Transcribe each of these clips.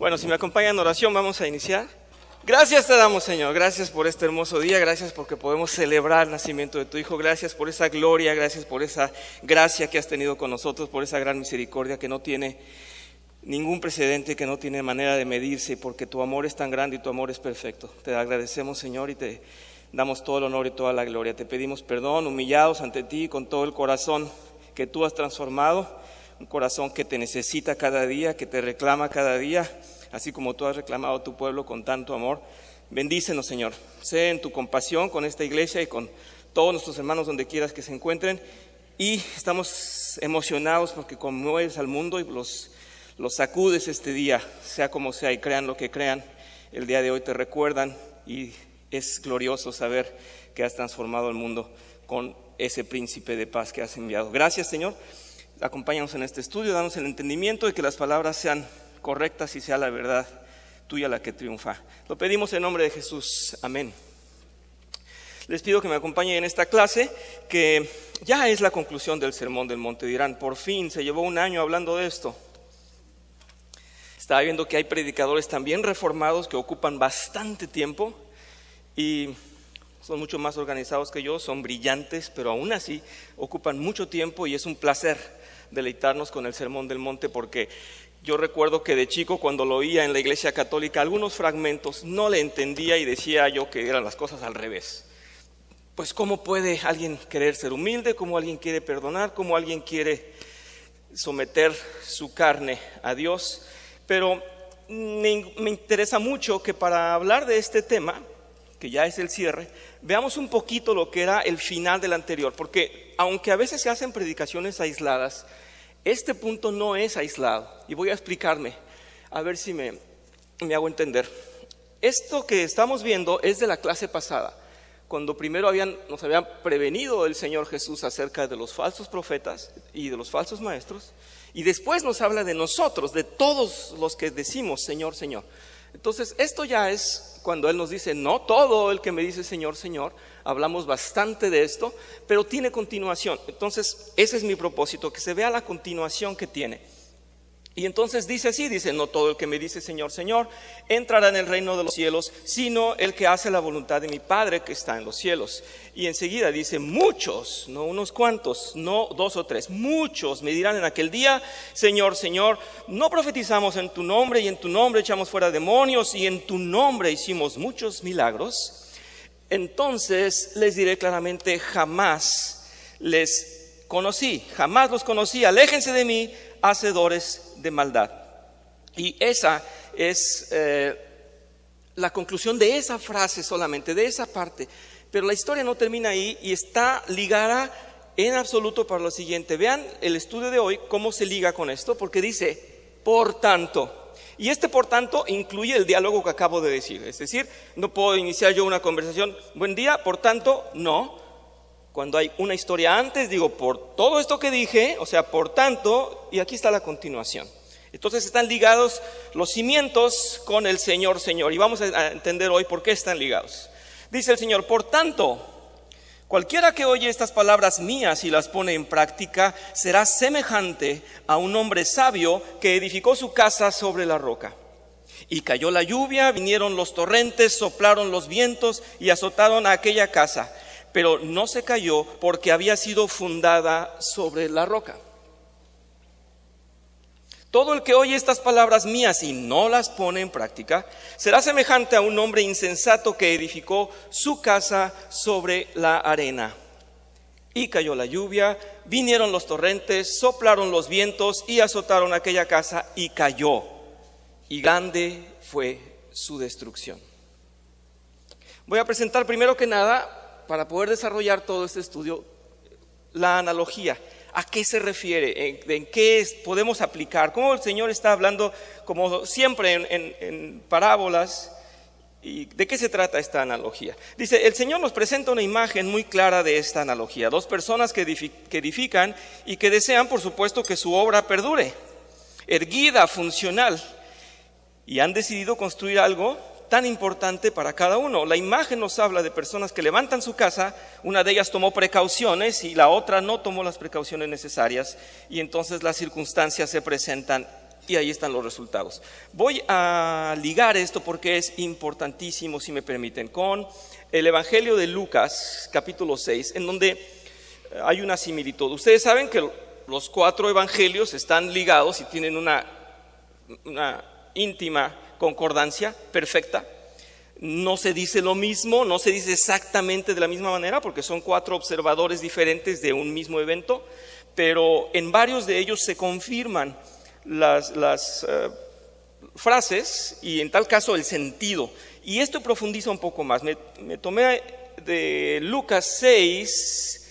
Bueno, si me acompañan en oración, vamos a iniciar. Gracias te damos, Señor, gracias por este hermoso día, gracias porque podemos celebrar el nacimiento de tu Hijo, gracias por esa gloria, gracias por esa gracia que has tenido con nosotros, por esa gran misericordia que no tiene ningún precedente, que no tiene manera de medirse, porque tu amor es tan grande y tu amor es perfecto. Te agradecemos, Señor, y te damos todo el honor y toda la gloria. Te pedimos perdón, humillados ante ti, con todo el corazón que tú has transformado, un corazón que te necesita cada día, que te reclama cada día, así como tú has reclamado a tu pueblo con tanto amor. Bendícenos, Señor. Sé en tu compasión con esta iglesia y con todos nuestros hermanos donde quieras que se encuentren. Y estamos emocionados porque conmueves al mundo y los sacudes este día, sea como sea, y crean lo que crean. El día de hoy te recuerdan y es glorioso saber que has transformado el mundo con ese príncipe de paz que has enviado. Gracias, Señor. Acompáñanos en este estudio, danos el entendimiento de que las palabras sean correctas y sea la verdad tuya la que triunfa. Lo pedimos en nombre de Jesús. Amén. Les pido que me acompañen en esta clase, que ya es la conclusión del Sermón del Monte. Dirán, por fin, se llevó un año hablando de esto. Estaba viendo que hay predicadores también reformados que ocupan bastante tiempo y son mucho más organizados que yo, son brillantes, pero aún así ocupan mucho tiempo y es un placer deleitarnos con el Sermón del Monte, porque yo recuerdo que de chico, cuando lo oía en la iglesia católica, algunos fragmentos no le entendía y decía yo que eran las cosas al revés. Pues ¿cómo puede alguien querer ser humilde? ¿Cómo alguien quiere perdonar? ¿Cómo alguien quiere someter su carne a Dios? Pero me interesa mucho que para hablar de este tema, que ya es el cierre, veamos un poquito lo que era el final del anterior, porque aunque a veces se hacen predicaciones aisladas, este punto no es aislado, y voy a explicarme, a ver si me hago entender. Esto que estamos viendo es de la clase pasada, cuando primero nos había prevenido el Señor Jesús acerca de los falsos profetas y de los falsos maestros, y después nos habla de nosotros, de todos los que decimos Señor, Señor. Entonces esto ya es cuando Él nos dice, no todo el que me dice Señor, Señor. Hablamos bastante de esto, pero tiene continuación. Entonces ese es mi propósito, que se vea la continuación que tiene. Y entonces dice así, dice, no todo el que me dice Señor, Señor, entrará en el reino de los cielos, sino el que hace la voluntad de mi Padre que está en los cielos. Y enseguida dice, muchos, no unos cuantos, no 2 o 3, muchos me dirán en aquel día, Señor, Señor, no profetizamos en tu nombre y en tu nombre echamos fuera demonios y en tu nombre hicimos muchos milagros. Entonces les diré claramente, jamás les conocí, jamás los conocí, aléjense de mí, hacedores de maldad. Y esa es la conclusión de esa frase solamente, de esa parte. Pero la historia no termina ahí y está ligada en absoluto para lo siguiente. Vean el estudio de hoy, cómo se liga con esto, porque dice, por tanto. Y este por tanto incluye el diálogo que acabo de decir. Es decir, no puedo iniciar yo una conversación, buen día, por tanto, no. Cuando hay una historia antes, digo, por todo esto que dije, o sea, por tanto, y aquí está la continuación. Entonces están ligados los cimientos con el Señor, Señor. Y vamos a entender hoy por qué están ligados. Dice el Señor, por tanto, cualquiera que oye estas palabras mías y las pone en práctica, será semejante a un hombre sabio que edificó su casa sobre la roca. Y cayó la lluvia, vinieron los torrentes, soplaron los vientos y azotaron a aquella casa. Pero no se cayó porque había sido fundada sobre la roca. Todo el que oye estas palabras mías y no las pone en práctica, será semejante a un hombre insensato que edificó su casa sobre la arena. Y cayó la lluvia, vinieron los torrentes, soplaron los vientos y azotaron aquella casa y cayó. Y grande fue su destrucción. Voy a presentar primero que nada, para poder desarrollar todo este estudio, la analogía. ¿A qué se refiere? ¿En qué podemos aplicar? ¿Cómo el Señor está hablando, como siempre, en parábolas? ¿Y de qué se trata esta analogía? Dice, el Señor nos presenta una imagen muy clara de esta analogía. Dos personas que edifican y que desean, por supuesto, que su obra perdure, erguida, funcional. Y han decidido construir algo tan importante para cada uno. La imagen nos habla de personas que levantan su casa, una de ellas tomó precauciones y la otra no tomó las precauciones necesarias, y entonces las circunstancias se presentan y ahí están los resultados. Voy a ligar esto porque es importantísimo, si me permiten, con el Evangelio de Lucas, capítulo 6, en donde hay una similitud. Ustedes saben que los 4 evangelios están ligados y tienen una íntima concordancia perfecta. No se dice lo mismo, no se dice exactamente de la misma manera, porque son 4 observadores diferentes de un mismo evento, pero en varios de ellos se confirman las frases y en tal caso el sentido. Y esto profundiza un poco más. Me tomé de Lucas 6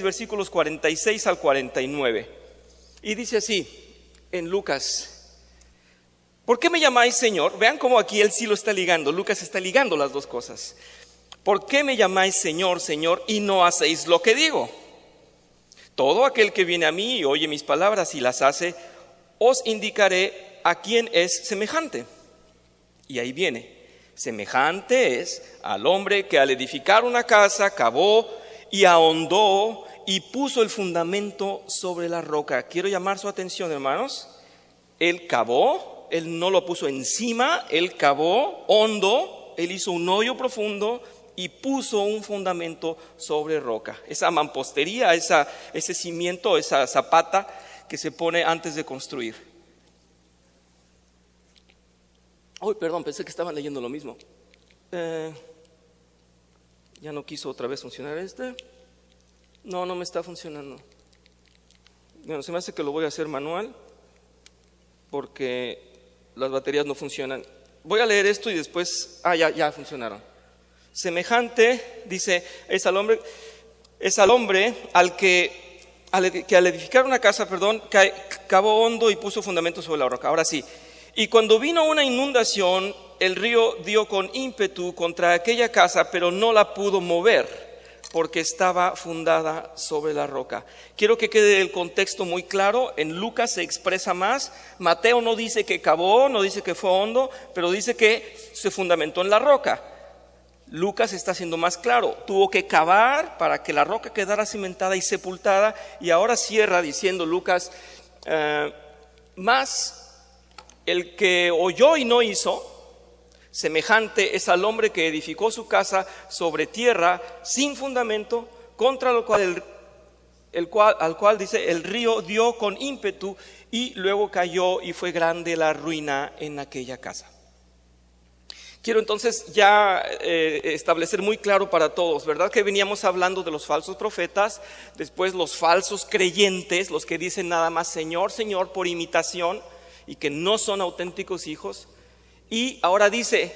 versículos 46 al 49. Y dice así en Lucas: ¿por qué me llamáis Señor? Vean cómo aquí él sí lo está ligando. Lucas está ligando las dos cosas. ¿Por qué me llamáis Señor, Señor, y no hacéis lo que digo? Todo aquel que viene a mí y oye mis palabras y las hace, os indicaré a quién es semejante. Y ahí viene: semejante es al hombre que al edificar una casa cavó y ahondó y puso el fundamento sobre la roca. Quiero llamar su atención, hermanos. Él cavó, él no lo puso encima, él cavó hondo, él hizo un hoyo profundo y puso un fundamento sobre roca. Esa mampostería, ese cimiento, esa zapata que se pone antes de construir. Perdón, pensé que estaban leyendo lo mismo. Ya no quiso otra vez funcionar este. No me está funcionando. Bueno, se me hace que lo voy a hacer manual porque las baterías no funcionan. Voy a leer esto y después, ya funcionaron. Semejante, dice, es al hombre que al edificar una casa, cavó hondo y puso fundamento sobre la roca. Ahora sí. Y cuando vino una inundación, el río dio con ímpetu contra aquella casa, pero no la pudo mover, porque estaba fundada sobre la roca. Quiero que quede el contexto muy claro. En Lucas se expresa más. Mateo no dice que cavó, no dice que fue hondo, pero dice que se fundamentó en la roca. Lucas está siendo más claro. Tuvo que cavar para que la roca quedara cimentada y sepultada. Y ahora cierra diciendo Lucas, más el que oyó y no hizo, semejante es al hombre que edificó su casa sobre tierra sin fundamento, contra lo cual al cual dice el río dio con ímpetu y luego cayó y fue grande la ruina en aquella casa. Quiero entonces ya establecer muy claro para todos, ¿verdad? Que veníamos hablando de los falsos profetas, después los falsos creyentes, los que dicen nada más Señor, Señor por imitación y que no son auténticos hijos. Y ahora dice,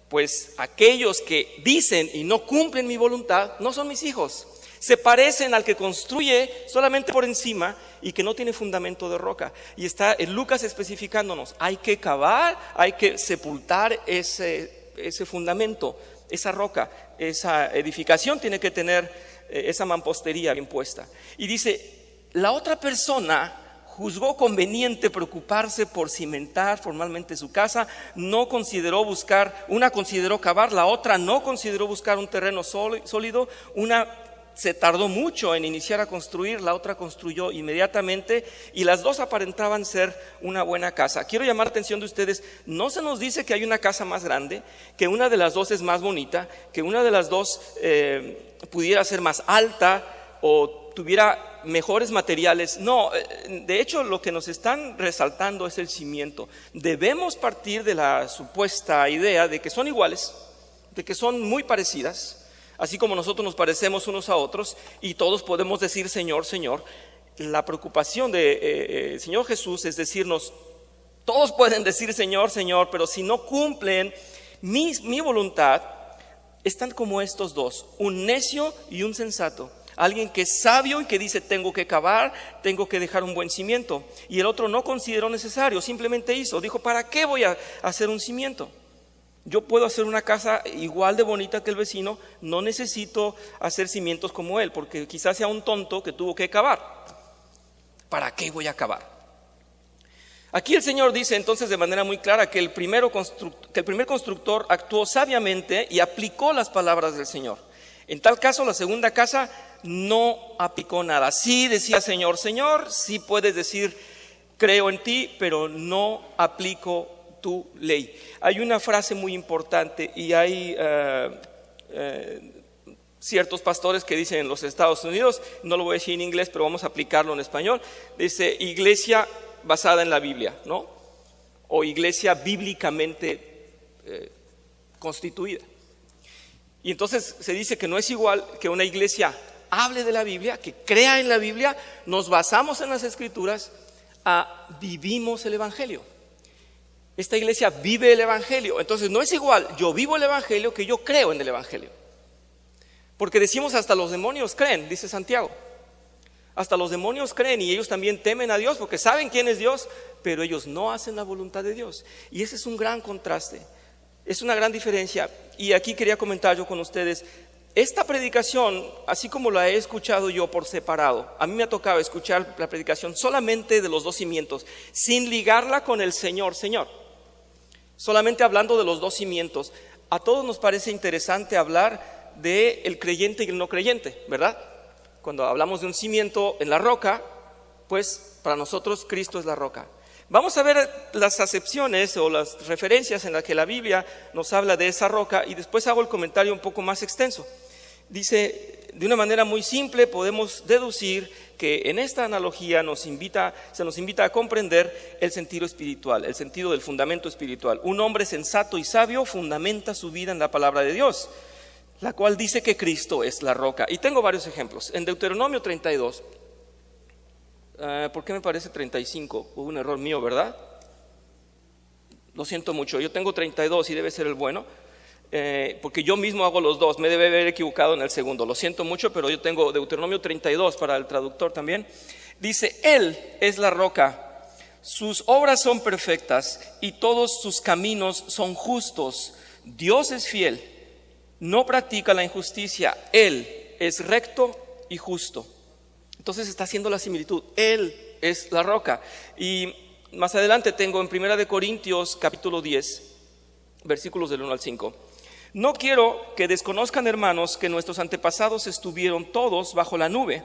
pues aquellos que dicen y no cumplen mi voluntad no son mis hijos. Se parecen al que construye solamente por encima y que no tiene fundamento de roca. Y está en Lucas especificándonos, hay que cavar, hay que sepultar ese fundamento, esa roca, esa edificación tiene que tener esa mampostería bien puesta. Y dice, la otra persona juzgó conveniente preocuparse por cimentar formalmente su casa, una consideró cavar, la otra no consideró buscar un terreno sólido, una se tardó mucho en iniciar a construir, la otra construyó inmediatamente y las dos aparentaban ser una buena casa. Quiero llamar la atención de ustedes, no se nos dice que hay una casa más grande, que una de las dos es más bonita, que una de las dos pudiera ser más alta o tuviera mejores materiales. No, de hecho lo que nos están resaltando es el cimiento. Debemos partir de la supuesta idea de que son iguales, de que son muy parecidas, así como nosotros nos parecemos unos a otros y todos podemos decir Señor, Señor. La preocupación del Señor Jesús es decirnos, todos pueden decir Señor, Señor, pero si no cumplen mi voluntad, están como estos dos, un necio y un sensato. Alguien que es sabio y que dice tengo que cavar, tengo que dejar un buen cimiento. Y el otro no consideró necesario, simplemente dijo, ¿para qué voy a hacer un cimiento? Yo puedo hacer una casa igual de bonita que el vecino, no necesito hacer cimientos como él, porque quizás sea un tonto que tuvo que cavar. ¿Para qué voy a cavar? Aquí el Señor dice entonces de manera muy clara que el primer constructor actuó sabiamente y aplicó las palabras del Señor. En tal caso, la segunda casa no aplicó nada. Sí decía Señor, Señor, sí puedes decir creo en ti, pero no aplico tu ley. Hay una frase muy importante y hay ciertos pastores que dicen en los Estados Unidos, no lo voy a decir en inglés, pero vamos a aplicarlo en español, dice iglesia basada en la Biblia, ¿no? O iglesia bíblicamente constituida. Y entonces se dice que no es igual que una iglesia hable de la Biblia, que crea en la Biblia, nos basamos en las Escrituras, vivimos el Evangelio. Esta iglesia vive el Evangelio. Entonces no es igual yo vivo el Evangelio que yo creo en el Evangelio. Porque decimos hasta los demonios creen, dice Santiago. Hasta los demonios creen y ellos también temen a Dios porque saben quién es Dios, pero ellos no hacen la voluntad de Dios. Y ese es un gran contraste, es una gran diferencia. Y aquí quería comentar yo con ustedes, esta predicación, así como la he escuchado yo por separado, a mí me ha tocado escuchar la predicación solamente de los dos cimientos, sin ligarla con el Señor, solamente hablando de los dos cimientos. A todos nos parece interesante hablar del creyente y el no creyente, ¿verdad? Cuando hablamos de un cimiento en la roca, pues para nosotros Cristo es la roca. Vamos a ver las acepciones o las referencias en las que la Biblia nos habla de esa roca y después hago el comentario un poco más extenso. Dice, de una manera muy simple podemos deducir que en esta analogía se nos invita a comprender el sentido espiritual, el sentido del fundamento espiritual. Un hombre sensato y sabio fundamenta su vida en la palabra de Dios, la cual dice que Cristo es la roca. Y tengo varios ejemplos. En Deuteronomio 32, ¿por qué me parece 35? Hubo un error mío, ¿verdad? Lo siento mucho, yo tengo 32 y debe ser el bueno, porque yo mismo hago los dos, me debe haber equivocado en el segundo. Lo siento mucho, pero yo tengo Deuteronomio 32 para el traductor también. Dice, Él es la roca, sus obras son perfectas y todos sus caminos son justos. Dios es fiel, no practica la injusticia, Él es recto y justo. Entonces está haciendo la similitud, Él es la roca. Y más adelante tengo en 1 Corintios capítulo 10, versículos del 1 al 5. No quiero que desconozcan, hermanos, que nuestros antepasados estuvieron todos bajo la nube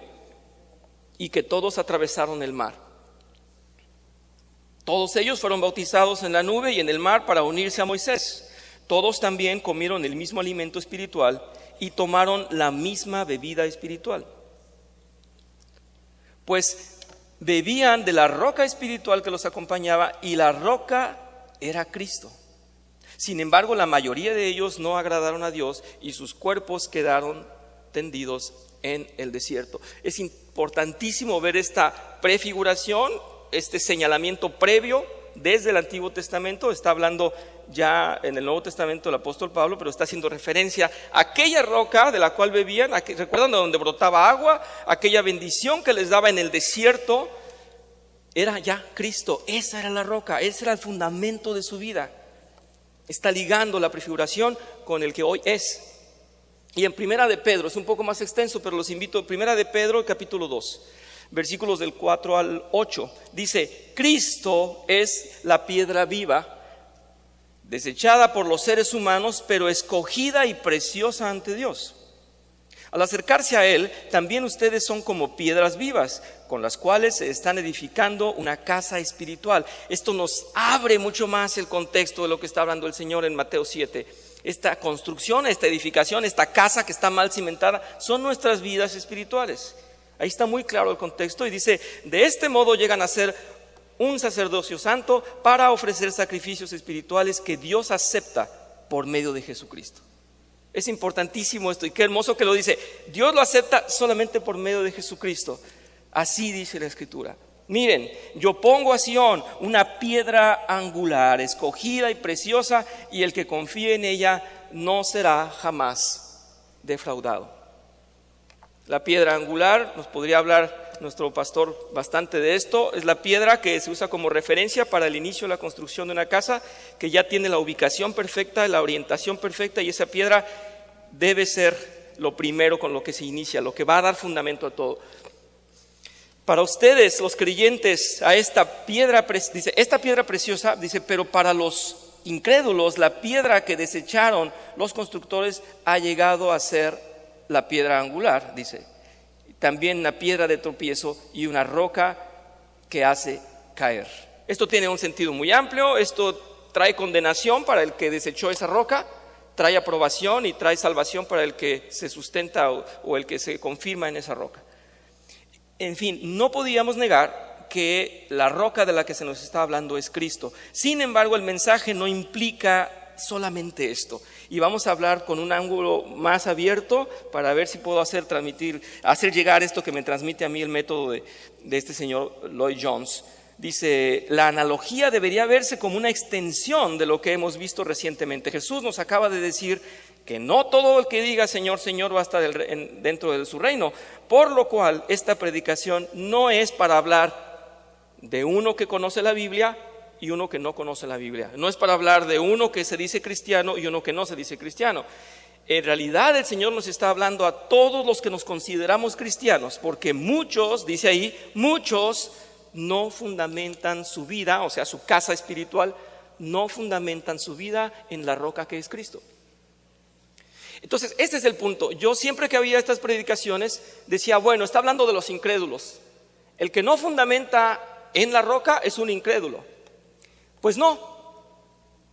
y que todos atravesaron el mar. Todos ellos fueron bautizados en la nube y en el mar para unirse a Moisés. Todos también comieron el mismo alimento espiritual y tomaron la misma bebida espiritual. Pues bebían de la roca espiritual que los acompañaba y la roca era Cristo. Sin embargo, la mayoría de ellos no agradaron a Dios y sus cuerpos quedaron tendidos en el desierto. Es importantísimo ver esta prefiguración, este señalamiento previo desde el Antiguo Testamento. Está hablando ya en el Nuevo Testamento el apóstol Pablo, pero está haciendo referencia a aquella roca de la cual bebían, ¿recuerdan de donde brotaba agua? Aquella bendición que les daba en el desierto, era ya Cristo. Esa era la roca, ese era el fundamento de su vida. Está ligando la prefiguración con el que hoy es. Y en Primera de Pedro, es un poco más extenso, pero los invito, Primera de Pedro, capítulo 2, versículos del 4 al 8, dice, Cristo es la piedra viva, desechada por los seres humanos, pero escogida y preciosa ante Dios. Al acercarse a Él, también ustedes son como piedras vivas, con las cuales se están edificando una casa espiritual. Esto nos abre mucho más el contexto de lo que está hablando el Señor en Mateo 7. Esta construcción, esta edificación, esta casa que está mal cimentada, son nuestras vidas espirituales. Ahí está muy claro el contexto y dice, de este modo llegan a ser un sacerdocio santo para ofrecer sacrificios espirituales que Dios acepta por medio de Jesucristo. Es importantísimo esto y qué hermoso que lo dice. Dios lo acepta solamente por medio de Jesucristo. Así dice la Escritura. Miren, yo pongo a Sión una piedra angular, escogida y preciosa, y el que confíe en ella no será jamás defraudado. La piedra angular, nos podría hablar nuestro pastor bastante de esto, es la piedra que se usa como referencia para el inicio de la construcción de una casa, que ya tiene la ubicación perfecta, la orientación perfecta, y esa piedra debe ser lo primero con lo que se inicia, lo que va a dar fundamento a todo. Para ustedes, los creyentes, a esta piedra, dice, esta piedra preciosa, dice, pero para los incrédulos, la piedra que desecharon los constructores ha llegado a ser la piedra angular, dice. También una piedra de tropiezo y una roca que hace caer. Esto tiene un sentido muy amplio. Esto trae condenación para el que desechó esa roca, trae aprobación y trae salvación para el que se sustenta o el que se confirma en esa roca. En fin, no podíamos negar que la roca de la que se nos está hablando es Cristo. Sin embargo, el mensaje no implica solamente esto. Y vamos a hablar con un ángulo más abierto para ver si puedo hacer llegar esto que me transmite a mí el método de este señor Lloyd Jones. Dice, la analogía debería verse como una extensión de lo que hemos visto recientemente. Jesús nos acaba de decir que no todo el que diga Señor, Señor va a estar dentro de su reino. Por lo cual, esta predicación no es para hablar de uno que conoce la Biblia y uno que no conoce la Biblia. No es para hablar de uno que se dice cristiano y uno que no se dice cristiano. En realidad el Señor nos está hablando a todos los que nos consideramos cristianos, porque muchos, dice ahí, muchos no fundamentan su vida, o sea, su casa espiritual, no fundamentan su vida en la roca que es Cristo. Entonces, este es el punto. Yo siempre que había estas predicaciones decía, bueno, está hablando de los incrédulos. El que no fundamenta en la roca es un incrédulo. Pues no.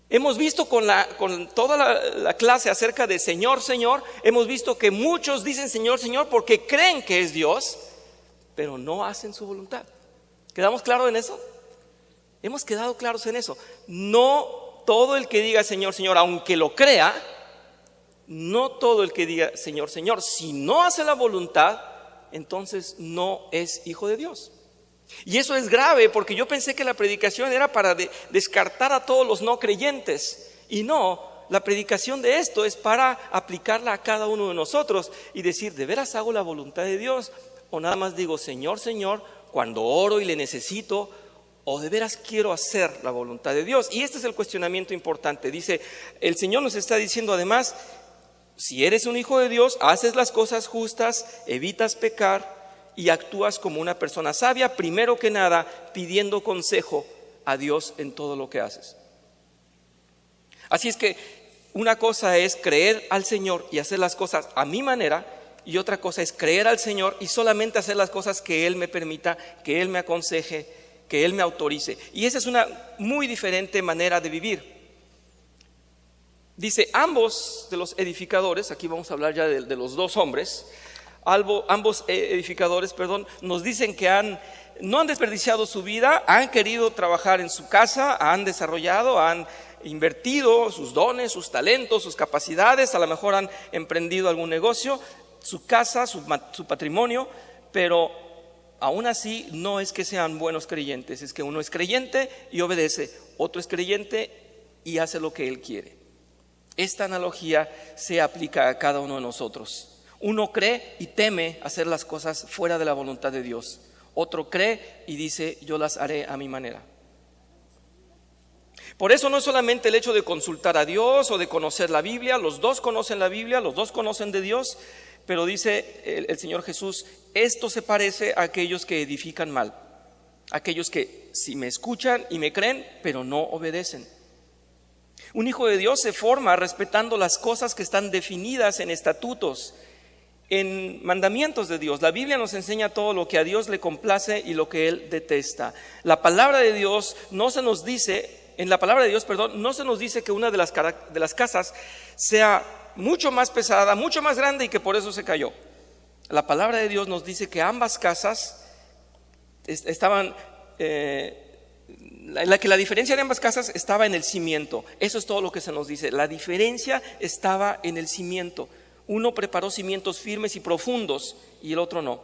Hemos visto con toda la clase acerca de Señor, Señor, hemos visto que muchos dicen Señor, Señor porque creen que es Dios, pero no hacen su voluntad. ¿Quedamos claros en eso? Hemos quedado claros en eso. No todo el que diga Señor, Señor, aunque lo crea, no todo el que diga Señor, Señor, si no hace la voluntad, entonces no es hijo de Dios. Y eso es grave porque yo pensé que la predicación era para descartar a todos los no creyentes. Y no, la predicación de esto es para aplicarla a cada uno de nosotros y decir, ¿de veras hago la voluntad de Dios? O nada más digo, Señor, Señor, cuando oro y le necesito, o de veras quiero hacer la voluntad de Dios. Y este es el cuestionamiento importante. Dice, el Señor nos está diciendo además, si eres un hijo de Dios, haces las cosas justas, evitas pecar y actúas como una persona sabia, primero que nada pidiendo consejo a Dios en todo lo que haces. Así es que una cosa es creer al Señor y hacer las cosas a mi manera, y otra cosa es creer al Señor y solamente hacer las cosas que Él me permita, que Él me aconseje, que Él me autorice. Y esa es una muy diferente manera de vivir. Dice, ambos de los edificadores, aquí vamos a hablar ya de los dos hombres, ambos edificadores, nos dicen que no han desperdiciado su vida, han querido trabajar en su casa, han desarrollado, han invertido sus dones, sus talentos, sus capacidades, a lo mejor han emprendido algún negocio, su casa, su patrimonio, pero aún así no es que sean buenos creyentes, es que uno es creyente y obedece, otro es creyente y hace lo que él quiere. Esta analogía se aplica a cada uno de nosotros. Uno cree y teme hacer las cosas fuera de la voluntad de Dios. Otro cree y dice, yo las haré a mi manera. Por eso no es solamente el hecho de consultar a Dios o de conocer la Biblia. Los dos conocen la Biblia, los dos conocen de Dios. Pero dice el Señor Jesús, esto se parece a aquellos que edifican mal. Aquellos que sí me escuchan y me creen, pero no obedecen. Un hijo de Dios se forma respetando las cosas que están definidas en estatutos, en mandamientos de Dios. La Biblia nos enseña todo lo que a Dios le complace y lo que Él detesta. La palabra de Dios no se nos dice, no se nos dice que una de las casas sea mucho más pesada, mucho más grande y que por eso se cayó. La palabra de Dios nos dice que ambas casas estaban, que la diferencia de ambas casas estaba en el cimiento. Eso es todo lo que se nos dice. La diferencia estaba en el cimiento. Uno preparó cimientos firmes y profundos y el otro no.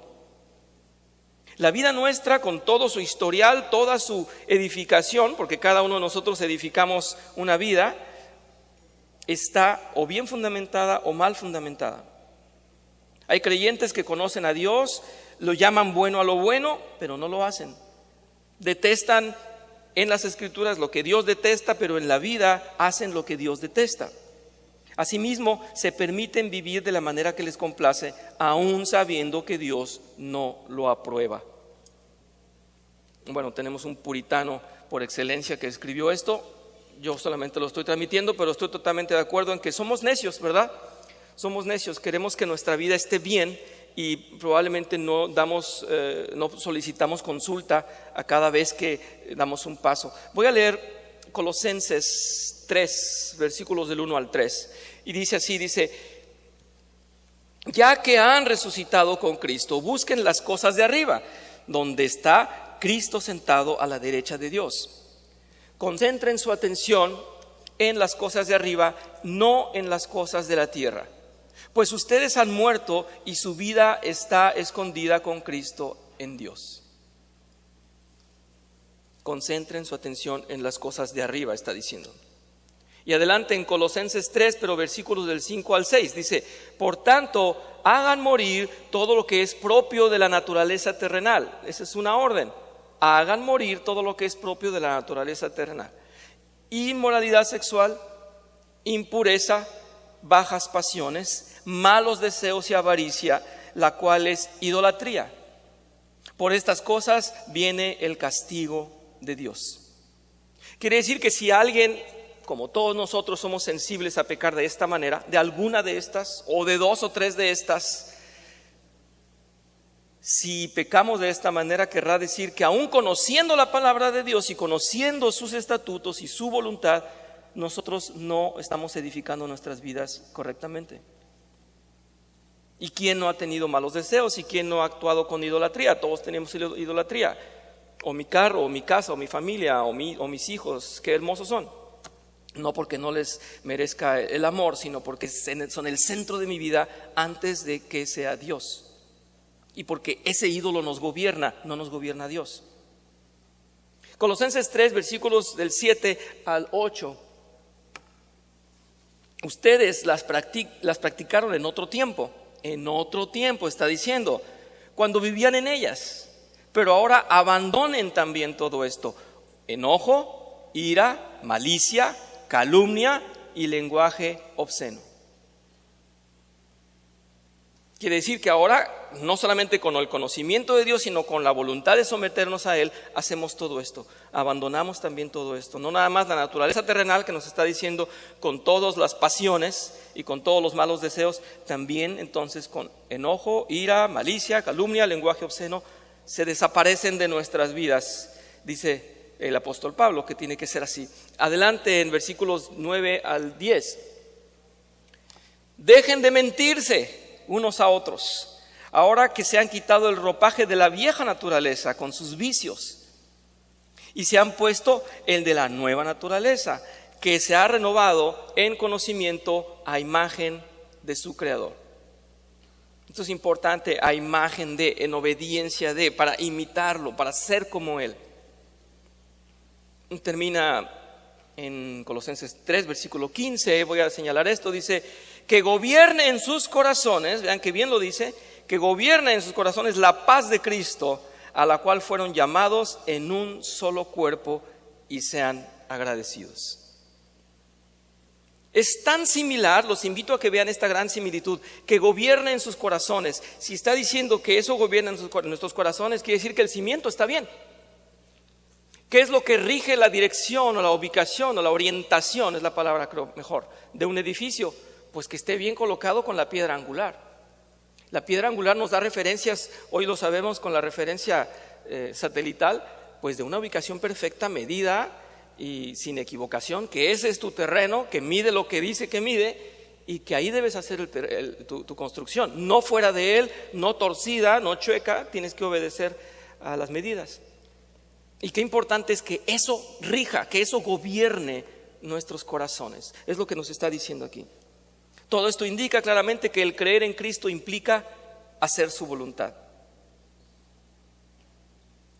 La vida nuestra, con todo su historial, toda su edificación, porque cada uno de nosotros edificamos una vida, está o bien fundamentada o mal fundamentada. Hay creyentes que conocen a Dios, lo llaman bueno a lo bueno, pero no lo hacen. Detestan en las Escrituras lo que Dios detesta, pero en la vida hacen lo que Dios detesta. Asimismo, se permiten vivir de la manera que les complace, aún sabiendo que Dios no lo aprueba. Bueno, tenemos un puritano por excelencia que escribió esto. Yo solamente lo estoy transmitiendo, pero estoy totalmente de acuerdo en que somos necios, ¿verdad? Somos necios, queremos que nuestra vida esté bien y probablemente no solicitamos consulta a cada vez que damos un paso. Voy a leer Colosenses 3, versículos del 1 al 3, y dice así, ya que han resucitado con Cristo, busquen las cosas de arriba, donde está Cristo sentado a la derecha de Dios. Concentren su atención en las cosas de arriba, no en las cosas de la tierra. Pues ustedes han muerto y su vida está escondida con Cristo en Dios. Concentren su atención en las cosas de arriba, está diciendo. Y adelante en Colosenses 3, pero versículos del 5 al 6, dice: por tanto, hagan morir todo lo que es propio de la naturaleza terrenal. Esa es una orden. Hagan morir todo lo que es propio de la naturaleza terrenal: inmoralidad sexual, impureza, bajas pasiones, malos deseos y avaricia, la cual es idolatría. Por estas cosas viene el castigo de Dios. Quiere decir que si alguien, como todos nosotros, somos sensibles a pecar de esta manera, de alguna de estas, o de 2 o 3 de estas, si pecamos de esta manera, querrá decir que aún conociendo la palabra de Dios y conociendo sus estatutos y su voluntad, nosotros no estamos edificando nuestras vidas correctamente. ¿Y quién no ha tenido malos deseos? ¿Y quién no ha actuado con idolatría? Todos tenemos idolatría. O mi carro, o mi casa, o mi familia, o mis hijos, qué hermosos son. No porque no les merezca el amor, sino porque son el centro de mi vida antes de que sea Dios. Y porque ese ídolo nos gobierna, no nos gobierna Dios. Colosenses 3, versículos del 7 al 8. Ustedes las practicaron en otro tiempo está diciendo, cuando vivían en ellas. Pero ahora abandonen también todo esto: enojo, ira, malicia, calumnia y lenguaje obsceno. Quiere decir que ahora, no solamente con el conocimiento de Dios, sino con la voluntad de someternos a Él, hacemos todo esto. Abandonamos también todo esto. No nada más la naturaleza terrenal que nos está diciendo, con todas las pasiones y con todos los malos deseos, también entonces con enojo, ira, malicia, calumnia, lenguaje obsceno, se desaparecen de nuestras vidas. Dice el apóstol Pablo que tiene que ser así. Adelante en versículos 9 al 10. Dejen de mentirse unos a otros, ahora que se han quitado el ropaje de la vieja naturaleza con sus vicios y se han puesto el de la nueva naturaleza, que se ha renovado en conocimiento a imagen de su Creador. Esto es importante, a imagen de, en obediencia de, para imitarlo, para ser como Él. Termina en Colosenses 3, versículo 15, voy a señalar esto, dice: que gobierne en sus corazones, vean que bien lo dice, que gobierne en sus corazones la paz de Cristo, a la cual fueron llamados en un solo cuerpo, y sean agradecidos. Es tan similar, los invito a que vean esta gran similitud, que gobierne en sus corazones. Si está diciendo que eso gobierna en nuestros corazones, quiere decir que el cimiento está bien. ¿Qué es lo que rige la dirección o la ubicación o la orientación, es la palabra creo mejor, de un edificio? Pues que esté bien colocado con la piedra angular. La piedra angular nos da referencias, hoy lo sabemos con la referencia satelital, pues de una ubicación perfecta, medida y sin equivocación, que ese es tu terreno, que mide lo que dice que mide y que ahí debes hacer tu construcción. No fuera de él, no torcida, no chueca, tienes que obedecer a las medidas. Y qué importante es que eso rija, que eso gobierne nuestros corazones. Es lo que nos está diciendo aquí. Todo esto indica claramente que el creer en Cristo implica hacer su voluntad.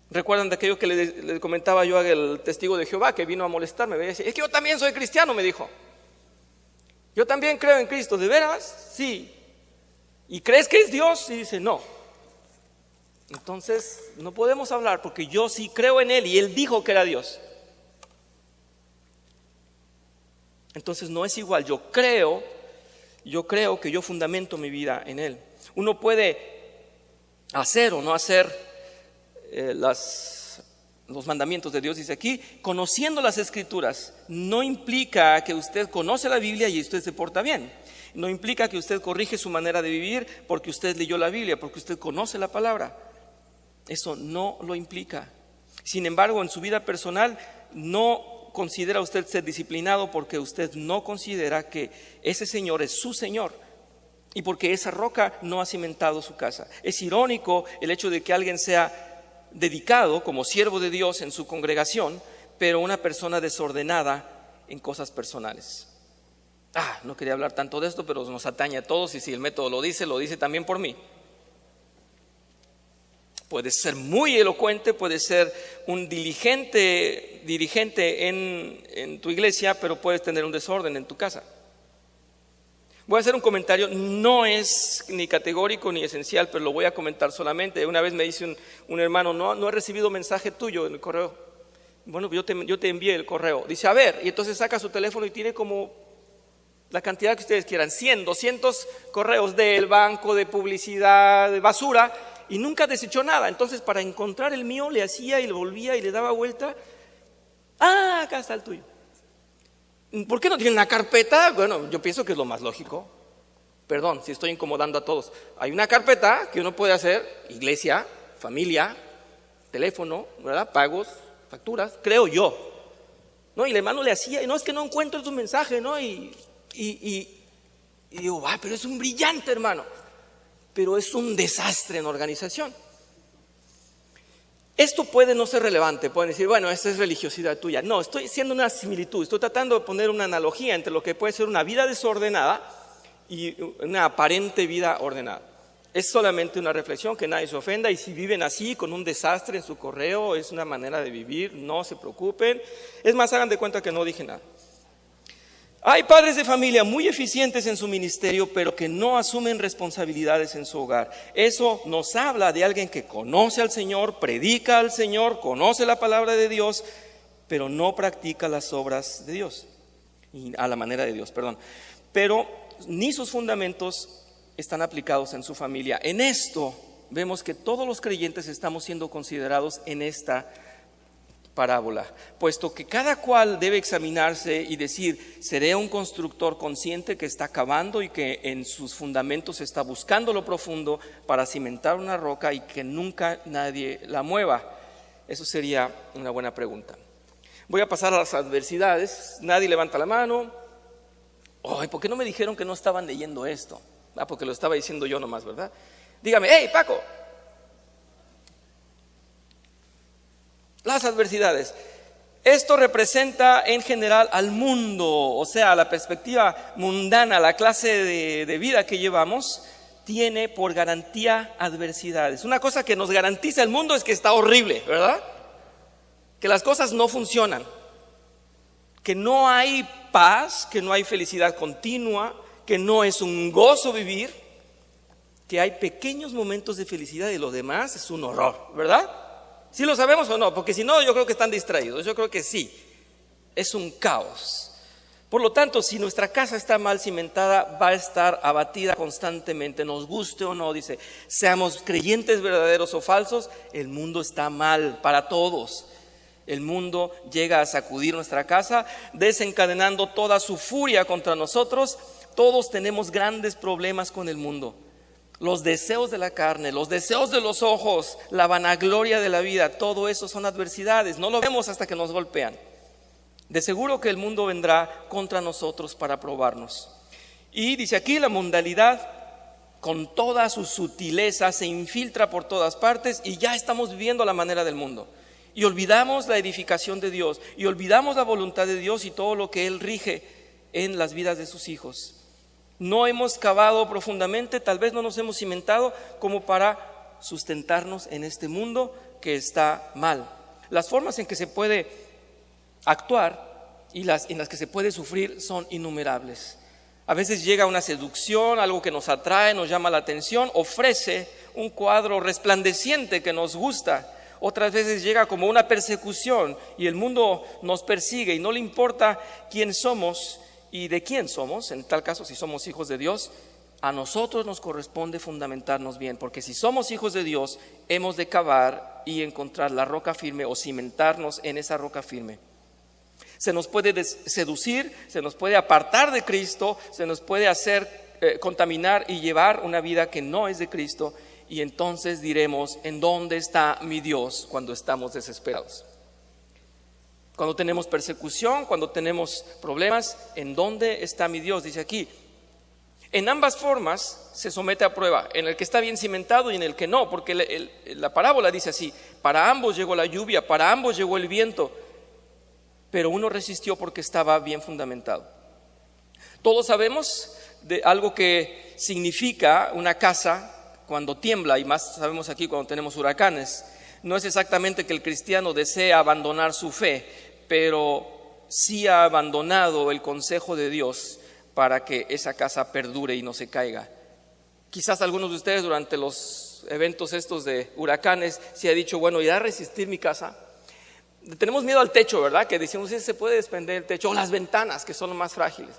¿Recuerdan de aquello que le comentaba yo al testigo de Jehová que vino a molestarme? Me decía: es que yo también soy cristiano, me dijo. Yo también creo en Cristo. ¿De veras? Sí. ¿Y crees que es Dios? Y dice: no. Entonces no podemos hablar porque yo sí creo en Él y Él dijo que era Dios. Entonces no es igual. Yo creo que yo fundamento mi vida en Él. Uno puede hacer o no hacer las los mandamientos de Dios, dice aquí, conociendo las Escrituras, no implica que usted conoce la Biblia y usted se porta bien. No implica que usted corrige su manera de vivir porque usted leyó la Biblia, porque usted conoce la palabra. Eso no lo implica. Sin embargo, en su vida personal no considera usted ser disciplinado porque usted no considera que ese Señor es su Señor y porque esa roca no ha cimentado su casa. Es irónico el hecho de que alguien sea dedicado como siervo de Dios en su congregación, pero una persona desordenada en cosas personales. No quería hablar tanto de esto, pero nos atañe a todos y si el método lo dice también por mí. Puedes ser muy elocuente, puedes ser un dirigente en tu iglesia, pero puedes tener un desorden en tu casa. Voy a hacer un comentario, no es ni categórico ni esencial, pero lo voy a comentar solamente. Una vez me dice un hermano, no he recibido mensaje tuyo en el correo. Bueno, yo te envié el correo. Dice, a ver, y entonces saca su teléfono y tiene como la cantidad que ustedes quieran, 100, 200 correos del banco, de publicidad, de basura, y nunca desechó nada. Entonces, para encontrar el mío, le hacía y le volvía y le daba vuelta. Acá está el tuyo. ¿Por qué no tiene una carpeta? Bueno, yo pienso que es lo más lógico. Perdón si estoy incomodando a todos. Hay una carpeta que uno puede hacer, iglesia, familia, teléfono, ¿verdad? Pagos, facturas, creo yo. ¿No? Y el hermano le hacía, y no, es que no encuentro tu mensaje, ¿no? Y digo, pero es un brillante hermano, pero es un desastre en organización. Esto puede no ser relevante, pueden decir, bueno, esta es religiosidad tuya. No, estoy haciendo una similitud, estoy tratando de poner una analogía entre lo que puede ser una vida desordenada y una aparente vida ordenada. Es solamente una reflexión, que nadie se ofenda, y si viven así, con un desastre en su correo, es una manera de vivir, no se preocupen. Es más, hagan de cuenta que no dije nada. Hay padres de familia muy eficientes en su ministerio, pero que no asumen responsabilidades en su hogar. Eso nos habla de alguien que conoce al Señor, predica al Señor, conoce la palabra de Dios, pero no practica las obras de Dios, a la manera de Dios, perdón. Pero ni sus fundamentos están aplicados en su familia. En esto vemos que todos los creyentes estamos siendo considerados en esta parábola, puesto que cada cual debe examinarse y decir, seré un constructor consciente que está cavando y que en sus fundamentos está buscando lo profundo para cimentar una roca y que nunca nadie la mueva. Eso sería una buena pregunta. Voy a pasar a las adversidades. Nadie levanta la mano. ¿Por qué no me dijeron que no estaban leyendo esto? Porque lo estaba diciendo yo nomás, ¿verdad? Dígame, hey Paco. Las adversidades. Esto representa en general al mundo, o sea, la perspectiva mundana, la clase de vida que llevamos, tiene por garantía adversidades. Una cosa que nos garantiza el mundo es que está horrible, ¿verdad? Que las cosas no funcionan, que no hay paz, que no hay felicidad continua, que no es un gozo vivir, que hay pequeños momentos de felicidad y lo demás es un horror, ¿verdad? ¿Sí lo sabemos o no? Porque si no, yo creo que están distraídos. Yo creo que sí, es un caos. Por lo tanto, si nuestra casa está mal cimentada, va a estar abatida constantemente, nos guste o no. Dice, seamos creyentes verdaderos o falsos, el mundo está mal para todos. El mundo llega a sacudir nuestra casa, desencadenando toda su furia contra nosotros. Todos tenemos grandes problemas con el mundo. Los deseos de la carne, los deseos de los ojos, la vanagloria de la vida, todo eso son adversidades. No lo vemos hasta que nos golpean. De seguro que el mundo vendrá contra nosotros para probarnos. Y dice aquí, la mundanalidad con toda su sutileza se infiltra por todas partes y ya estamos viviendo a la manera del mundo. Y olvidamos la edificación de Dios y olvidamos la voluntad de Dios y todo lo que Él rige en las vidas de sus hijos. No hemos cavado profundamente, tal vez no nos hemos cimentado como para sustentarnos en este mundo que está mal. Las formas en que se puede actuar y en las que se puede sufrir son innumerables. A veces llega una seducción, algo que nos atrae, nos llama la atención, ofrece un cuadro resplandeciente que nos gusta. Otras veces llega como una persecución y el mundo nos persigue y no le importa quién somos y de quién somos, en tal caso si somos hijos de Dios, a nosotros nos corresponde fundamentarnos bien, porque si somos hijos de Dios, hemos de cavar y encontrar la roca firme o cimentarnos en esa roca firme. Se nos puede seducir, se nos puede apartar de Cristo, se nos puede hacer contaminar y llevar una vida que no es de Cristo, y entonces diremos: ¿en dónde está mi Dios cuando estamos desesperados? Cuando tenemos persecución, cuando tenemos problemas, ¿en dónde está mi Dios? Dice aquí. En ambas formas se somete a prueba, en el que está bien cimentado y en el que no, porque la parábola dice así: para ambos llegó la lluvia, para ambos llegó el viento, pero uno resistió porque estaba bien fundamentado. Todos sabemos de algo que significa una casa cuando tiembla, y más sabemos aquí cuando tenemos huracanes. No es exactamente que el cristiano desea abandonar su fe, pero sí ha abandonado el consejo de Dios para que esa casa perdure y no se caiga. Quizás algunos de ustedes durante los eventos estos de huracanes se ha dicho: bueno, ¿irá a resistir mi casa? Tenemos miedo al techo, ¿verdad? Que decimos: sí, se puede desprender el techo, o las ventanas, que son más frágiles.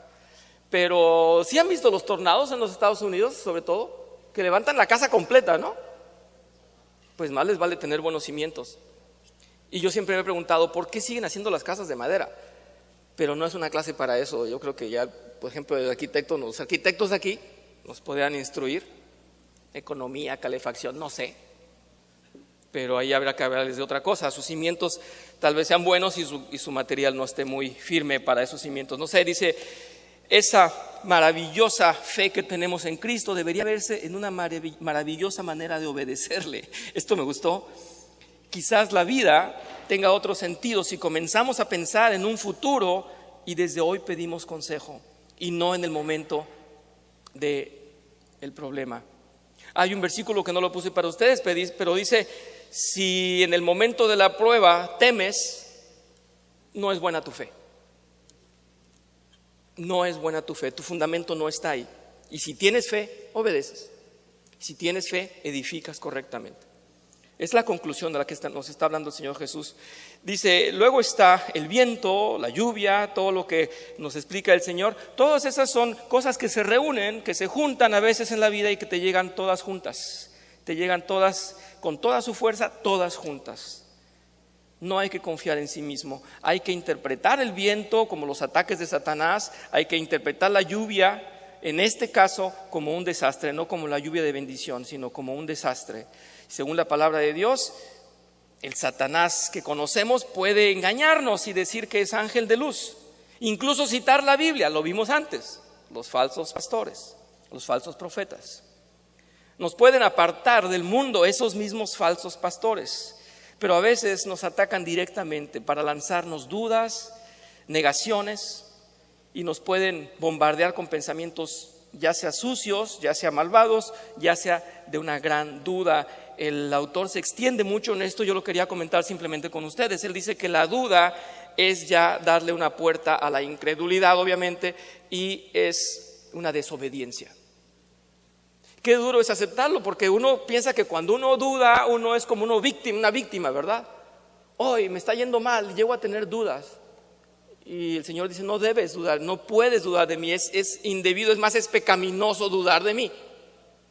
Pero ¿sí han visto los tornados en los Estados Unidos, sobre todo? Que levantan la casa completa, ¿no? Pues más les vale tener buenos cimientos. Y yo siempre me he preguntado: ¿por qué siguen haciendo las casas de madera? Pero no es una clase para eso. Yo creo que ya, por ejemplo, los arquitectos de aquí nos podrían instruir. Economía, calefacción, no sé. Pero ahí habrá que hablarles de otra cosa. Sus cimientos tal vez sean buenos y su material no esté muy firme para esos cimientos. No sé, dice: esa maravillosa fe que tenemos en Cristo debería verse en una maravillosa manera de obedecerle. Esto me gustó. Quizás la vida tenga otro sentido si comenzamos a pensar en un futuro y desde hoy pedimos consejo y no en el momento del problema. Hay un versículo que no lo puse para ustedes, pero dice: si en el momento de la prueba temes, no es buena tu fe. No es buena tu fe, tu fundamento no está ahí. Y si tienes fe, obedeces. Si tienes fe, edificas correctamente. Es la conclusión de la que nos está hablando el Señor Jesús. Dice: luego está el viento, la lluvia, todo lo que nos explica el Señor. Todas esas son cosas que se reúnen, que se juntan a veces en la vida y que te llegan todas juntas. Te llegan todas, con toda su fuerza, todas juntas. No hay que confiar en sí mismo. Hay que interpretar el viento como los ataques de Satanás. Hay que interpretar la lluvia, en este caso, como un desastre. No como la lluvia de bendición, sino como un desastre. Según la palabra de Dios, el Satanás que conocemos puede engañarnos y decir que es ángel de luz. Incluso citar la Biblia, lo vimos antes. Los falsos pastores, los falsos profetas. Nos pueden apartar del mundo esos mismos falsos pastores. Pero a veces nos atacan directamente para lanzarnos dudas, negaciones, y nos pueden bombardear con pensamientos ya sea sucios, ya sea malvados, ya sea de una gran duda. El autor se extiende mucho en esto, yo lo quería comentar simplemente con ustedes. Él dice que la duda es ya darle una puerta a la incredulidad, obviamente, y es una desobediencia. Qué duro es aceptarlo, porque uno piensa que cuando uno duda, uno es como una víctima, ¿verdad? Hoy me está yendo mal, llego a tener dudas. Y el Señor dice: no debes dudar, no puedes dudar de mí, es indebido, es más, es pecaminoso dudar de mí.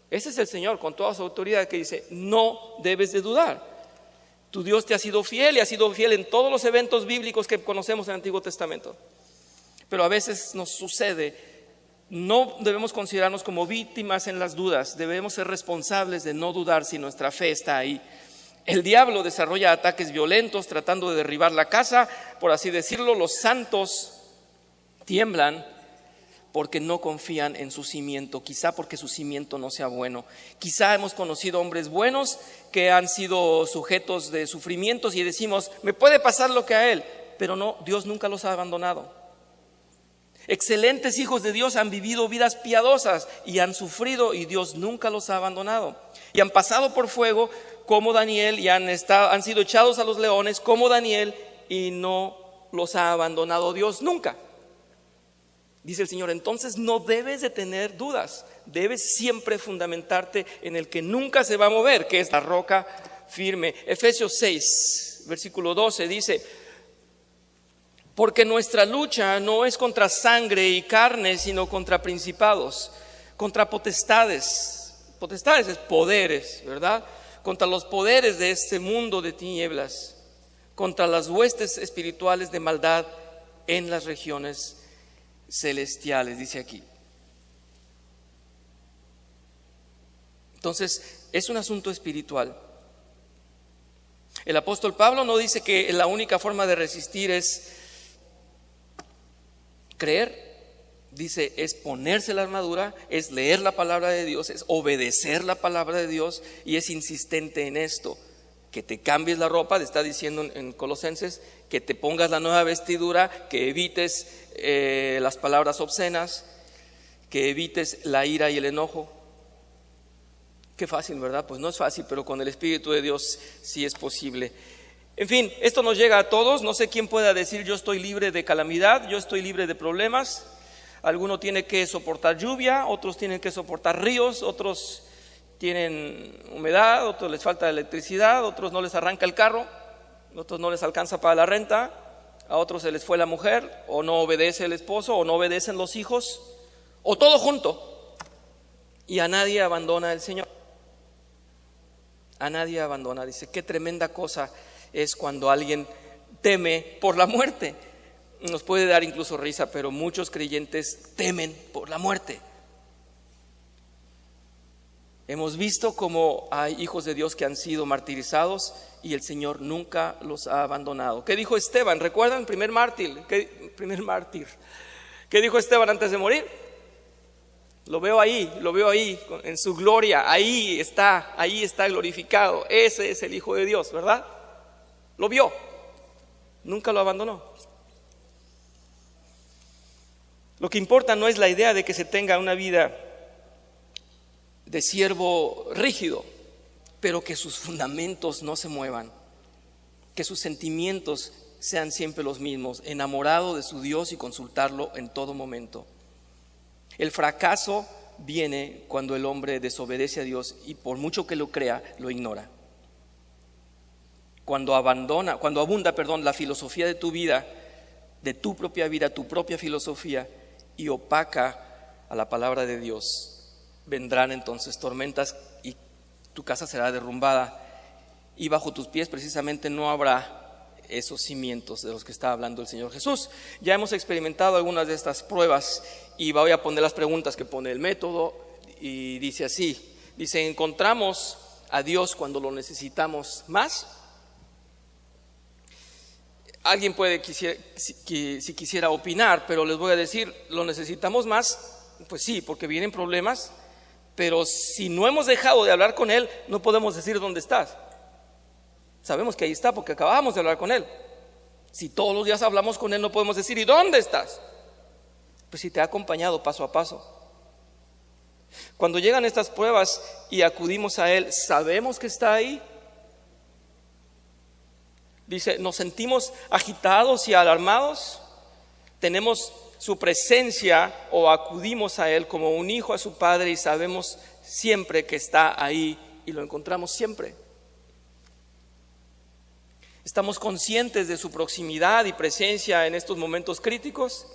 Ese es el Señor con toda su autoridad que dice: no debes de dudar. Tu Dios te ha sido fiel y ha sido fiel en todos los eventos bíblicos que conocemos en el Antiguo Testamento. Pero a veces nos sucede. No debemos considerarnos como víctimas en las dudas, debemos ser responsables de no dudar si nuestra fe está ahí. El diablo desarrolla ataques violentos tratando de derribar la casa, por así decirlo. Los santos tiemblan porque no confían en su cimiento, quizá porque su cimiento no sea bueno. Quizá hemos conocido hombres buenos que han sido sujetos de sufrimientos y decimos: me puede pasar lo que a él, pero no, Dios nunca los ha abandonado. Excelentes hijos de Dios han vivido vidas piadosas y han sufrido y Dios nunca los ha abandonado. Y han pasado por fuego como Daniel y han sido echados a los leones como Daniel y no los ha abandonado Dios nunca. Dice el Señor: entonces no debes de tener dudas, debes siempre fundamentarte en el que nunca se va a mover, que es la roca firme. Efesios 6, versículo 12 dice: porque nuestra lucha no es contra sangre y carne, sino contra principados, contra potestades. Potestades es poderes, ¿verdad? Contra los poderes de este mundo de tinieblas, contra las huestes espirituales de maldad en las regiones celestiales, dice aquí. Entonces, es un asunto espiritual. El apóstol Pablo no dice que la única forma de resistir es creer. Dice, es ponerse la armadura, es leer la palabra de Dios, es obedecer la palabra de Dios, y es insistente en esto. Que te cambies la ropa, te está diciendo en Colosenses, que te pongas la nueva vestidura, que evites las palabras obscenas, que evites la ira y el enojo. Qué fácil, ¿verdad? Pues no es fácil, pero con el Espíritu de Dios sí es posible. En fin, esto nos llega a todos. No sé quién pueda decir: yo estoy libre de calamidad, yo estoy libre de problemas. Alguno tiene que soportar lluvia, otros tienen que soportar ríos, otros tienen humedad, otros les falta electricidad, otros no les arranca el carro, otros no les alcanza para la renta, a otros se les fue la mujer, o no obedece el esposo, o no obedecen los hijos, o todo junto. Y a nadie abandona el Señor. A nadie abandona. Dice, qué tremenda cosa es cuando alguien teme por la muerte. Nos puede dar incluso risa, pero muchos creyentes temen por la muerte. Hemos visto cómo hay hijos de Dios que han sido martirizados y el Señor nunca los ha abandonado. ¿Qué dijo Esteban? ¿Recuerdan? Primer mártir. ¿Qué dijo Esteban antes de morir? Lo veo ahí en su gloria, ahí está glorificado. Ese es el Hijo de Dios, ¿verdad? Lo vio, nunca lo abandonó. Lo que importa no es la idea de que se tenga una vida de siervo rígido, pero que sus fundamentos no se muevan, que sus sentimientos sean siempre los mismos, enamorado de su Dios y consultarlo en todo momento. El fracaso viene cuando el hombre desobedece a Dios y por mucho que lo crea, lo ignora. Cuando abunda, la filosofía de tu vida, de tu propia vida, tu propia filosofía, y opaca a la palabra de Dios, vendrán entonces tormentas y tu casa será derrumbada, y bajo tus pies precisamente no habrá esos cimientos de los que está hablando el Señor Jesús. Ya hemos experimentado algunas de estas pruebas y voy a poner las preguntas que pone el método, y dice así, ¿encontramos a Dios cuando lo necesitamos más? Alguien puede si quisiera opinar, pero les voy a decir, ¿lo necesitamos más? Pues sí, porque vienen problemas, pero si no hemos dejado de hablar con Él, no podemos decir dónde estás. Sabemos que ahí está porque acabamos de hablar con Él. Si todos los días hablamos con Él, no podemos decir, ¿y dónde estás? Pues si te ha acompañado paso a paso. Cuando llegan estas pruebas y acudimos a Él, ¿sabemos que está ahí? Dice, ¿nos sentimos agitados y alarmados? ¿Tenemos su presencia o acudimos a Él como un hijo a su padre y sabemos siempre que está ahí y lo encontramos siempre? ¿Estamos conscientes de su proximidad y presencia en estos momentos críticos?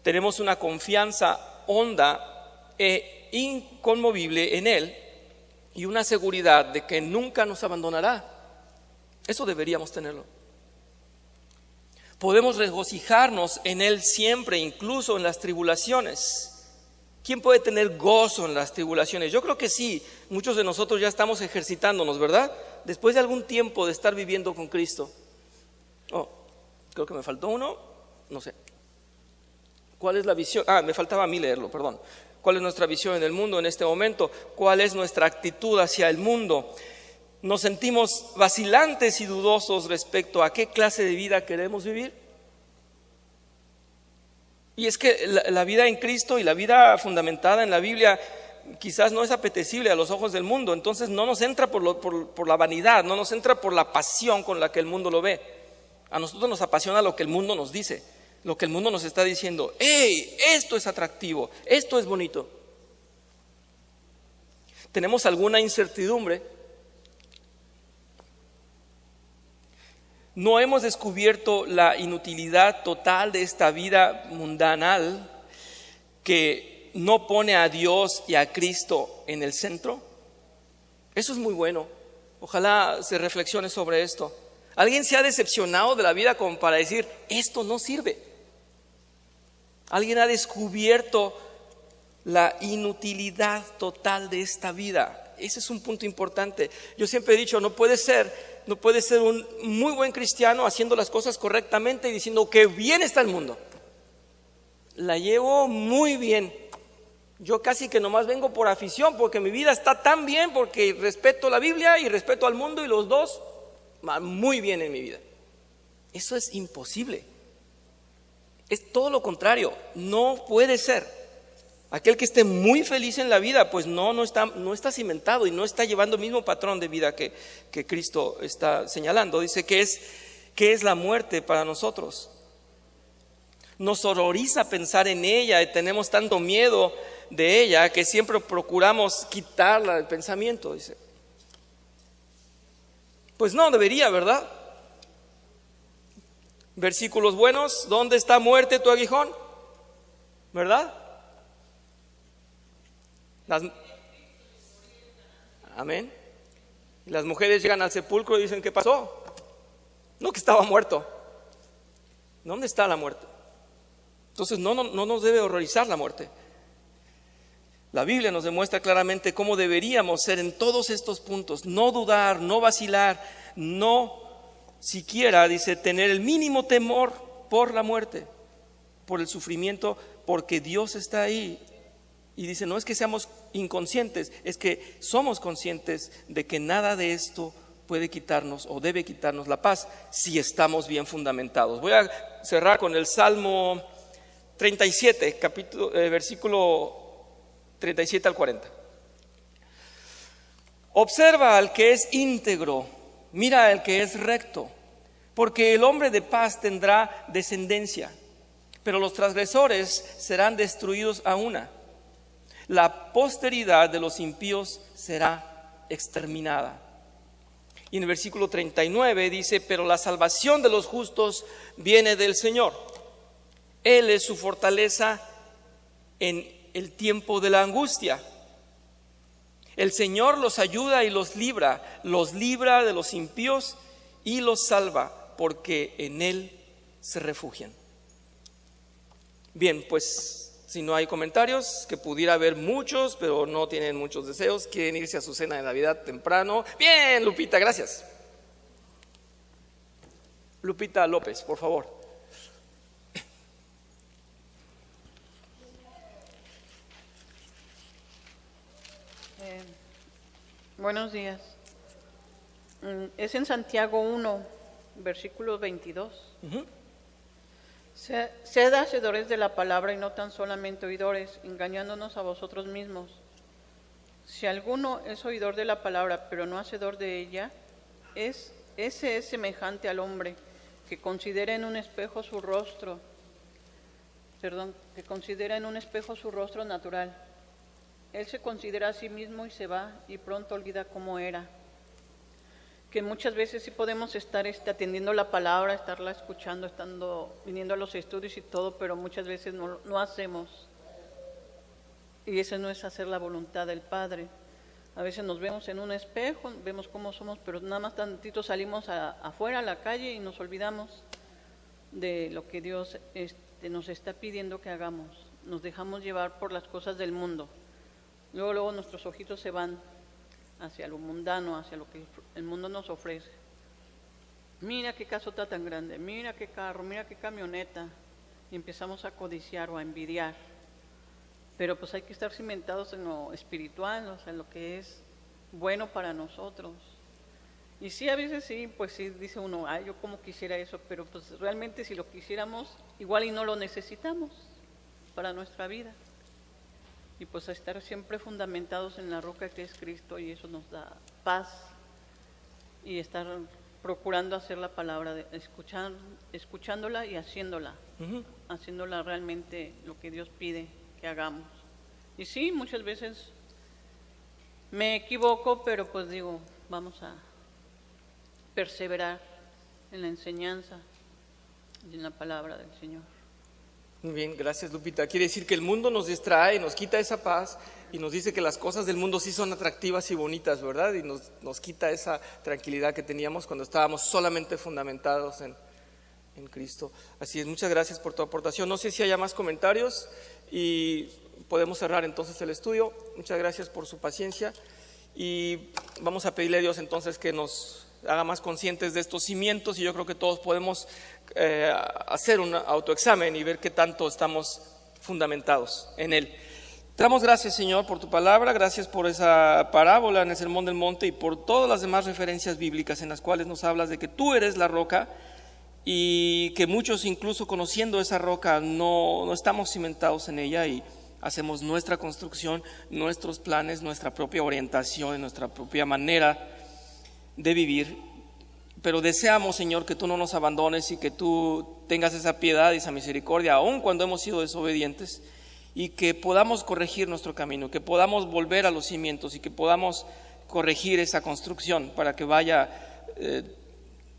¿Tenemos una confianza honda e inconmovible en Él y una seguridad de que nunca nos abandonará? Eso deberíamos tenerlo. Podemos regocijarnos en Él siempre, incluso en las tribulaciones. ¿Quién puede tener gozo en las tribulaciones? Yo creo que sí, muchos de nosotros ya estamos ejercitándonos, ¿verdad? Después de algún tiempo de estar viviendo con Cristo. Creo que me faltó uno, no sé. ¿Cuál es la visión? Me faltaba a mí leerlo, perdón. ¿Cuál es nuestra visión en el mundo en este momento? ¿Cuál es nuestra actitud hacia el mundo? ¿Nos sentimos vacilantes y dudosos respecto a qué clase de vida queremos vivir? Y es que la vida en Cristo y la vida fundamentada en la Biblia quizás no es apetecible a los ojos del mundo. Entonces no nos entra por la vanidad, no nos entra por la pasión con la que el mundo lo ve. A nosotros nos apasiona lo que el mundo nos dice, lo que el mundo nos está diciendo. ¡Hey! Esto es atractivo, esto es bonito. ¿Tenemos alguna incertidumbre? ¿No hemos descubierto la inutilidad total de esta vida mundanal que no pone a Dios y a Cristo en el centro? Eso es muy bueno. Ojalá se reflexione sobre esto. ¿Alguien se ha decepcionado de la vida como para decir, esto no sirve? ¿Alguien ha descubierto la inutilidad total de esta vida? Ese es un punto importante. Yo siempre he dicho, no puede ser un muy buen cristiano haciendo las cosas correctamente y diciendo que bien está el mundo. La llevo muy bien. Yo casi que nomás vengo por afición, porque mi vida está tan bien, porque respeto la Biblia y respeto al mundo, y los dos van muy bien en mi vida. Eso es imposible. Es todo lo contrario. No puede ser. Aquel que esté muy feliz en la vida, pues no está cimentado y no está llevando el mismo patrón de vida que Cristo está señalando. Dice que es la muerte para nosotros. Nos horroriza pensar en ella y tenemos tanto miedo de ella que siempre procuramos quitarla del pensamiento, dice. Pues no debería, ¿verdad? Versículos buenos, ¿dónde está muerte tu aguijón? ¿Verdad? Amén. Y las mujeres llegan al sepulcro y dicen, ¿qué pasó? No, que estaba muerto. ¿Dónde está la muerte? Entonces no nos debe horrorizar la muerte. La Biblia nos demuestra claramente cómo deberíamos ser en todos estos puntos. No dudar, no vacilar, no siquiera, dice, tener el mínimo temor por la muerte, por el sufrimiento, porque Dios está ahí. Y dice, no es que seamos inconscientes, es que somos conscientes de que nada de esto puede quitarnos o debe quitarnos la paz si estamos bien fundamentados. Voy a cerrar con el Salmo 37, versículo 37 al 40. Observa al que es íntegro, mira al que es recto, porque el hombre de paz tendrá descendencia, pero los transgresores serán destruidos a una. La posteridad de los impíos será exterminada. Y en el versículo 39 dice, pero la salvación de los justos viene del Señor. Él es su fortaleza en el tiempo de la angustia. El Señor los ayuda y los libra de los impíos y los salva, porque en Él se refugian. Bien, pues si no hay comentarios, que pudiera haber muchos, pero no tienen muchos deseos, quieren irse a su cena de Navidad temprano. Bien, Lupita, gracias. Lupita López, por favor. Buenos días. Es en Santiago 1, versículo 22. Sed hacedores de la palabra y no tan solamente oidores, engañándonos a vosotros mismos. Si alguno es oidor de la palabra, pero no hacedor de ella, ese es semejante al hombre que considera en un espejo su rostro natural. Él se considera a sí mismo y se va y pronto olvida cómo era. Que muchas veces sí podemos estar atendiendo la palabra, estarla escuchando, viniendo a los estudios y todo, pero muchas veces no hacemos. Y eso no es hacer la voluntad del Padre. A veces nos vemos en un espejo, vemos cómo somos, pero nada más tantito salimos afuera a la calle y nos olvidamos de lo que Dios nos está pidiendo que hagamos. Nos dejamos llevar por las cosas del mundo. Luego nuestros ojitos se van hacia lo mundano, hacia lo que el mundo nos ofrece. Mira qué casota tan grande, mira qué carro, mira qué camioneta. Y empezamos a codiciar o a envidiar. Pero pues hay que estar cimentados en lo espiritual, o sea, en lo que es bueno para nosotros. Y sí, a veces sí, pues sí, dice uno, ay, yo como quisiera eso, pero pues realmente si lo quisiéramos, igual y no lo necesitamos para nuestra vida. Y pues estar siempre fundamentados en la roca que es Cristo, y eso nos da paz, y estar procurando hacer la palabra, escuchándola y haciéndola, haciéndola realmente lo que Dios pide que hagamos. Y sí, muchas veces me equivoco, pero pues digo, vamos a perseverar en la enseñanza y en la palabra del Señor. Muy bien, gracias Lupita. Quiere decir que el mundo nos distrae, nos quita esa paz y nos dice que las cosas del mundo sí son atractivas y bonitas, ¿verdad? Y nos quita esa tranquilidad que teníamos cuando estábamos solamente fundamentados en Cristo. Así es, muchas gracias por tu aportación. No sé si haya más comentarios y podemos cerrar entonces el estudio. Muchas gracias por su paciencia y vamos a pedirle a Dios entonces que nos haga más conscientes de estos cimientos, y yo creo que todos podemos hacer un autoexamen y ver qué tanto estamos fundamentados en Él. Te damos gracias, Señor, por tu palabra, gracias por esa parábola en el Sermón del Monte y por todas las demás referencias bíblicas en las cuales nos hablas de que tú eres la roca y que muchos, incluso conociendo esa roca, no estamos cimentados en ella y hacemos nuestra construcción, nuestros planes, nuestra propia orientación, nuestra propia manera de vivir. Pero deseamos, Señor, que tú no nos abandones y que tú tengas esa piedad y esa misericordia, aun cuando hemos sido desobedientes, y que podamos corregir nuestro camino, que podamos volver a los cimientos y que podamos corregir esa construcción para que vaya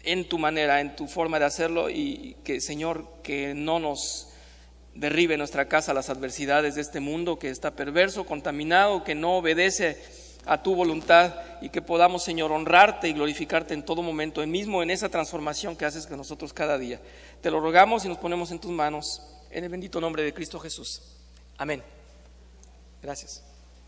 en tu manera, en tu forma de hacerlo, y que, Señor, que no nos derribe nuestra casa las adversidades de este mundo que está perverso, contaminado, que no obedece a tu voluntad, y que podamos, Señor, honrarte y glorificarte en todo momento, mismo en esa transformación que haces con nosotros cada día. Te lo rogamos y nos ponemos en tus manos, en el bendito nombre de Cristo Jesús. Amén. Gracias.